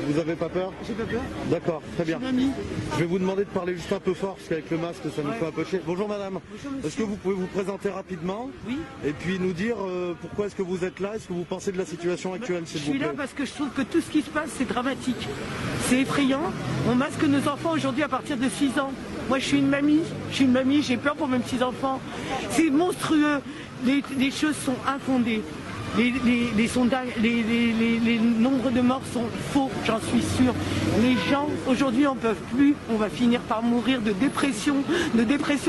Vous avez pas peur? J'ai pas peur. D'accord, très bien. Mamie. Je vais vous demander de parler juste un peu fort parce qu'avec le masque ça nous fait un peu chier. Bonjour madame. Bonjour, Est-ce que vous pouvez vous présenter rapidement? Oui. Et puis nous dire pourquoi est-ce que vous êtes là? Est-ce que vous pensez de la situation actuelle s'il Je vous suis plaît? là parce que je trouve que tout ce qui se passe c'est dramatique. C'est effrayant. On masque nos enfants aujourd'hui à partir de 6 ans. Moi je suis une mamie, j'ai peur pour mes petits-enfants. C'est monstrueux. Les choses sont infondées. Les sondages, les nombres de morts sont faux, j'en suis sûre. Les gens, aujourd'hui, n'en peuvent plus. On va finir par mourir de dépression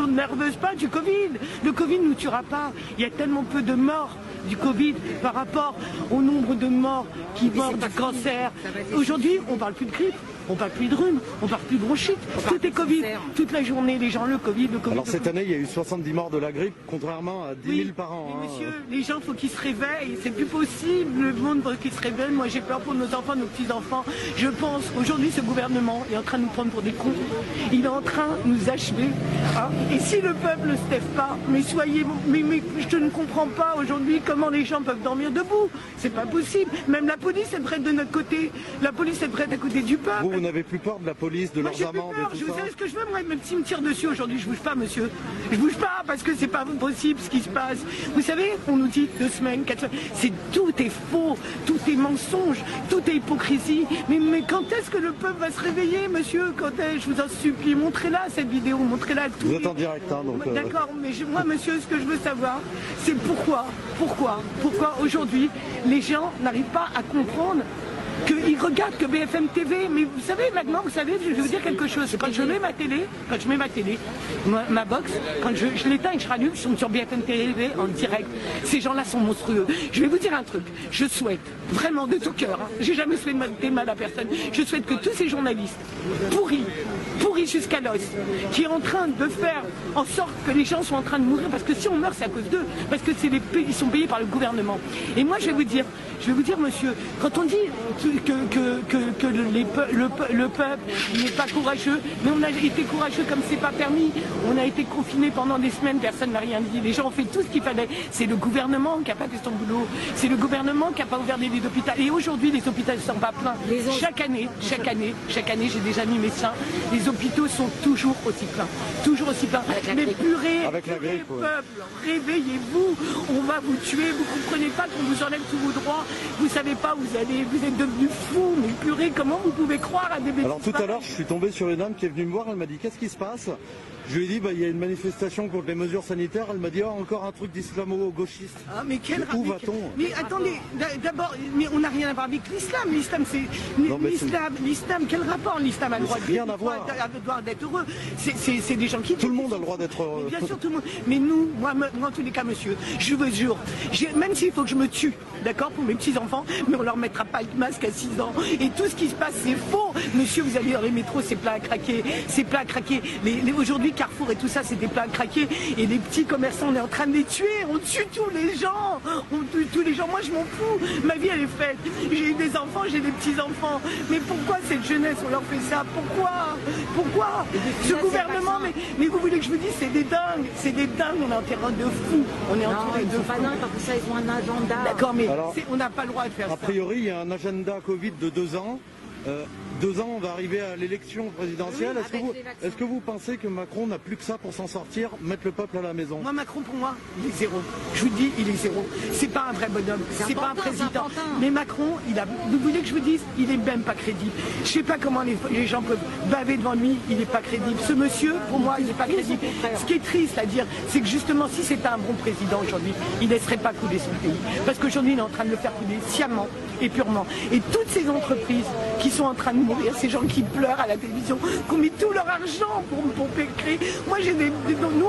nerveuse, pas du Covid. Le Covid ne nous tuera pas. Il y a tellement peu de morts du Covid par rapport au nombre de morts qui meurent du cancer. Aujourd'hui, on ne parle plus de grippe. On ne parle plus de rhume, on ne parle plus de bronchite, tout est Covid, toute la journée, les gens, le Covid. Alors cette année, il y a eu 70 morts de la grippe, contrairement à 10 000 par an. Mais monsieur, les gens, il faut qu'ils se réveillent, c'est plus possible, le monde qui se réveille. Moi j'ai peur pour nos enfants, nos petits-enfants. Je pense, aujourd'hui, ce gouvernement est en train de nous prendre pour des cons. Il est en train de nous achever. Hein. Et si le peuple ne se lève pas, mais je ne comprends pas aujourd'hui comment les gens peuvent dormir debout. C'est pas possible. Même la police est prête de notre côté. La police est prête à côté du peuple. Vous n'avez plus peur de la police, de leurs amendes et tout ça? Vous savez ce que je veux, moi, même s'ils me tirent dessus aujourd'hui, je bouge pas, monsieur. Je bouge pas parce que c'est pas possible ce qui se passe. Vous savez, on nous dit 2 semaines, 4 semaines. Tout est faux, tout est mensonge, tout est hypocrisie. Mais quand est-ce que le peuple va se réveiller, monsieur? Quand est-ce? Je vous en supplie, montrez-la cette vidéo, montrez-la à tous. Vous êtes en direct, hein, donc... D'accord, mais moi, monsieur, ce que je veux savoir, c'est pourquoi aujourd'hui, les gens n'arrivent pas à comprendre qu'ils regardent que BFM TV, mais vous savez maintenant, je vais vous dire quelque chose. Quand je mets ma télé, ma box, quand je l'éteins et que je rallume, je tombe sur BFM TV en direct. Ces gens-là sont monstrueux. Je vais vous dire un truc. Je souhaite vraiment de tout cœur, hein, j'ai jamais souhaité mal à personne. Je souhaite que tous ces journalistes pourris jusqu'à l'os, qui est en train de faire en sorte que les gens sont en train de mourir, parce que si on meurt, c'est à cause d'eux, parce que ils sont payés par le gouvernement. Et moi, je vais vous dire, monsieur, quand on dit que le peuple n'est pas courageux, mais on a été courageux comme c'est pas permis. On a été confinés pendant des semaines, personne n'a rien dit. Les gens ont fait tout ce qu'il fallait. C'est le gouvernement qui n'a pas fait son boulot. C'est le gouvernement qui n'a pas ouvert les lits d'hôpital. Et aujourd'hui, les hôpitaux ne sont pas pleins. Chaque année, j'ai des amis médecins, les hôpitaux sont toujours aussi pleins. Toujours aussi pleins. Mais purée, peuple, réveillez-vous. On va vous tuer. Vous ne comprenez pas qu'on vous enlève tous vos droits. Vous ne savez pas où vous allez. Vous êtes devenus fous. Mais purée, comment vous pouvez croire à des bêtises? Alors tout à l'heure, je suis tombé sur une dame qui est venue me voir. Elle m'a dit, qu'est-ce qui se passe? Je lui ai dit, il y a une manifestation contre les mesures sanitaires. Elle m'a dit, encore un truc d'islamo-gauchiste. Ah, mais où va-t-on? Mais attendez, d'abord, on n'a rien à voir avec l'islam. L'islam, c'est... L'islam, quel rapport? L'islam a le droit d'être heureux. C'est des gens qui... Tout le monde a le droit d'être heureux. Bien sûr, tout le monde. Mais nous, moi, en tous les cas, monsieur, je vous jure, même s'il faut que je me tue, d'accord, pour mes petits-enfants, mais on leur mettra pas de masque à 6 ans. Et tout ce qui se passe, c'est faux. Monsieur, vous allez dans les métros, c'est plein à craquer. C'est plein à craquer. Aujourd'hui, Carrefour et tout ça, c'est des plats à craquer. Et les petits commerçants, on est en train de les tuer. On tue tous les gens. On tue tous les gens. Moi, je m'en fous. Ma vie, elle est faite. J'ai eu des enfants, j'ai des petits-enfants. Mais pourquoi cette jeunesse, on leur fait ça? Pourquoi ce gouvernement, mais vous voulez que je vous dise, c'est des dingues. C'est des dingues. On est en terrain de fous. On est entouré de fous. Pas dingues, parce que ça, ils ont un agenda. D'accord, mais on n'a pas le droit de faire ça. A priori, il y a un agenda Covid de 2 ans. 2 ans, on va arriver à l'élection présidentielle. Est-ce que vous pensez que Macron n'a plus que ça pour s'en sortir, mettre le peuple à la maison? Moi, Macron, pour moi, il est zéro. Je vous dis, il est zéro. C'est pas un vrai bonhomme. C'est pas un président. Mais Macron, vous voulez que je vous dise, il est même pas crédible. Je sais pas comment les gens peuvent baver devant lui. Il n'est pas crédible. Ce monsieur, pour moi, il n'est pas crédible. Ce qui est triste à dire, c'est que justement, si c'était un bon président aujourd'hui, il ne laisserait pas couler son pays. Parce qu'aujourd'hui, il est en train de le faire couler sciemment et purement. Et toutes ces entreprises qui sont en train de mourir, ces gens qui pleurent à la télévision, qui ont mis tout leur argent pour créer. Moi, nous,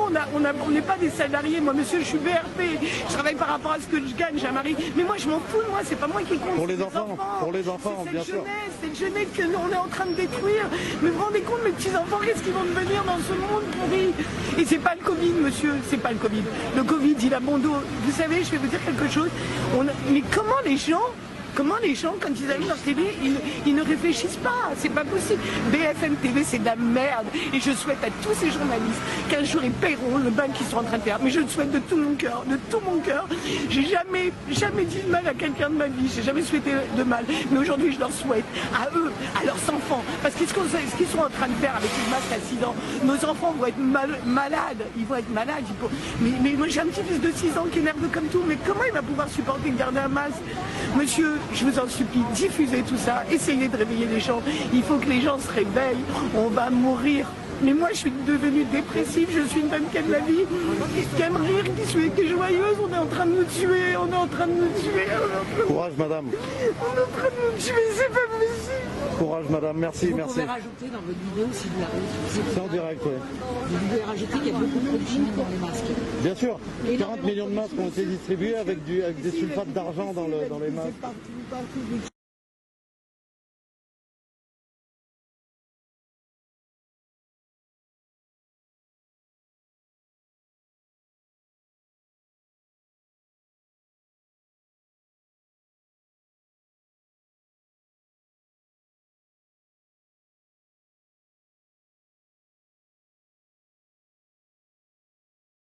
on n'est pas des salariés. Moi, monsieur, je suis VRP. Je travaille par rapport à ce que je gagne. J'ai un mari. Mais moi, je m'en fous. Moi, c'est pas moi qui compte. Pour les enfants, bien sûr. C'est cette jeunesse qu'on est en train de détruire. Mais vous vous rendez compte, mes petits-enfants, qu'est-ce qu'ils vont devenir dans ce monde pourri? Et c'est pas le Covid, monsieur. C'est pas le Covid. Le Covid, il a bon dos. Vous savez, je vais vous dire quelque chose. Mais comment les gens Comment les gens, quand ils allument leur télé, ils ne réfléchissent pas? C'est pas possible. BFM TV, c'est de la merde. Et je souhaite à tous ces journalistes qu'un jour ils paieront le bain qu'ils sont en train de faire. Mais je le souhaite de tout mon cœur, de tout mon cœur. J'ai jamais dit de mal à quelqu'un de ma vie. J'ai jamais souhaité de mal. Mais aujourd'hui, je leur souhaite à eux, à leurs enfants. Parce que ce qu'ils sont en train de faire avec les masques à 6 ans, nos enfants vont être malades. Ils vont être malades. Mais moi, j'ai un petit fils de 6 ans qui est nerveux comme tout. Mais comment il va pouvoir supporter de garder un masque? Monsieur, je vous en supplie, diffusez tout ça. Essayez de réveiller les gens. Il faut que les gens se réveillent. On va mourir. Mais moi, je suis devenue dépressive, je suis une femme qui aime la vie, qui aime rire, qui est joyeuse. On est en train de nous tuer, on est en train de nous tuer. Courage, madame. On est en train de nous tuer, c'est pas possible. Courage, madame. Merci, Vous merci. pouvez rajouter dans votre vidéo, si vous la réutilisez. C'est en direct, oui. Vous pouvez rajouter qu'il y a beaucoup trop de chimie dans les masques. Bien sûr. 40 millions de masques ont été distribués avec des sulfates d'argent dans les masques.